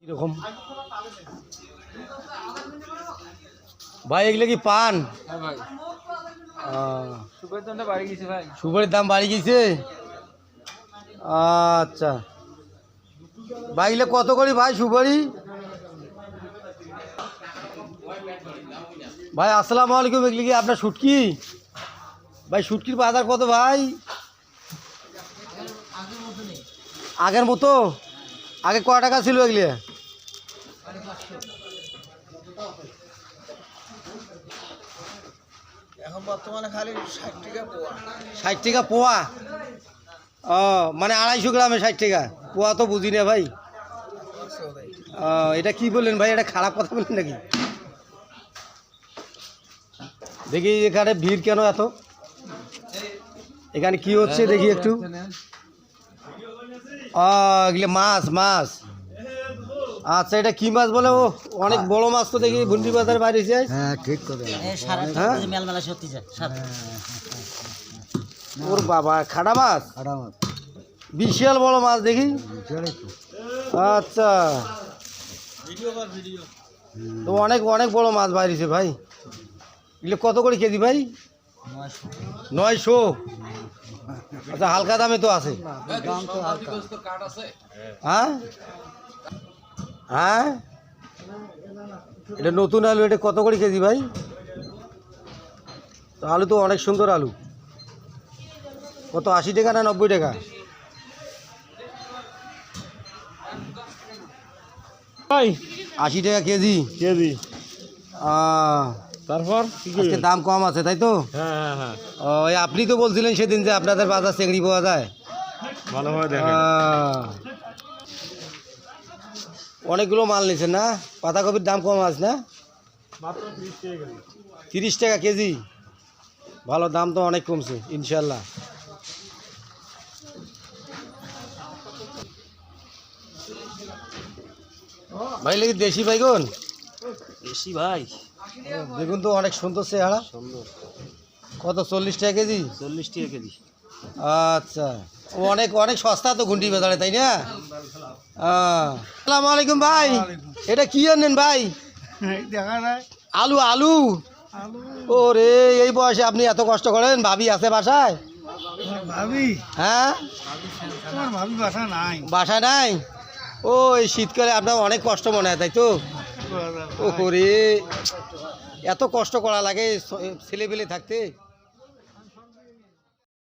এরকম ভাই এগুলো কি পান? হ্যাঁ ভাই, সুপারির দামটা বাড়ি গেছে ভাই। সুপারির দাম বাড়ি গেছে। আচ্ছা ভাই এগুলো কত করি ভাই সুপারি? ভাই আসসালামু আলাইকুম। এগুলি কি আপনার শুটকি? ভাই শুটকির বাজার কত ভাই? আগের মতো? আগে ক টাকা ছিল এগুলি? এখন বর্তমানে খালি 60 টাকা পোয়া। 60 টাকা পোয়া? ও মানে 250 গ্রামে 60 টাকা পোয়া? তো বুঝি না ভাই। এটা কি বললেন ভাই? এটা খারাপ কথা বললেন নাকি? দেখি এখানে ভিড় কেন এত? এখানে কি হচ্ছে দেখি একটু। এগুলো মাছ মাছ। আচ্ছা এটা কি মাছ বলে? ও অনেক বড় মাছ তো দেখি ভুন্ডি বাজারে বাইরে। হ্যাঁ ঠিক করে। ওর বাবা খাড়া মাছ? খাড়া মাছ বিশাল বড় মাছ দেখি। আচ্ছা তো অনেক অনেক বড় মাছ বাইরেছে ভাই। এগুলো কত করে কেজি ভাই? 900। আচ্ছা হালকা দামে তো আছে। হ্যাঁ হ্যাঁ এটা নতুন আলু। এটা কত করে কেজি ভাই? তো আলু তো অনেক সুন্দর আলু। কত 80 টাকা না 90 টাকা? ভাই 80 টাকা কেজি। কেজি। তারপর আজকে দাম কম আছে তাই তো? হ্যাঁ হ্যাঁ হ্যাঁ, ওই আপনি তো বলছিলেন সেদিন যে আপনাদের বাজার চিংড়ি পাওয়া যায়। ভালোভাবে দেখেন। অনেকগুলো মাল নিয়েছেন না? পাতাকপির দাম কম আছে না? মাত্র 30 টাকা কেজি। 30 টাকা কেজি? ভালো, দাম তো অনেক কমছে ইনশাল্লাহ। ভাই লেগে দেশি বাইগুন? বেশি ভাই, দেখুন তো অনেক সুন্দর চেহারা। সুন্দর। কত 40 টাকা কেজি? 40 টাকা কেজি। আচ্ছা ও অনেক অনেক সস্তা তো ঘুন্টি বাজারে তাই না? আসসালামু আলাইকুম ভাই। এটা কি আনেন ভাই? দেখা যায় আলু আলু? ও রে এই বয়সে আপনি এত কষ্ট করেন? ভাবি আছে বাসায়? ভাবি, হ্যাঁ তোমার ভাবি বাসা নাই। বাসায় নাই? ও এই শীতকালে আপনার অনেক কষ্ট মনে হয় তাই তো? ও রে এত কষ্ট করা লাগে ছেলে পেলে থাকতে?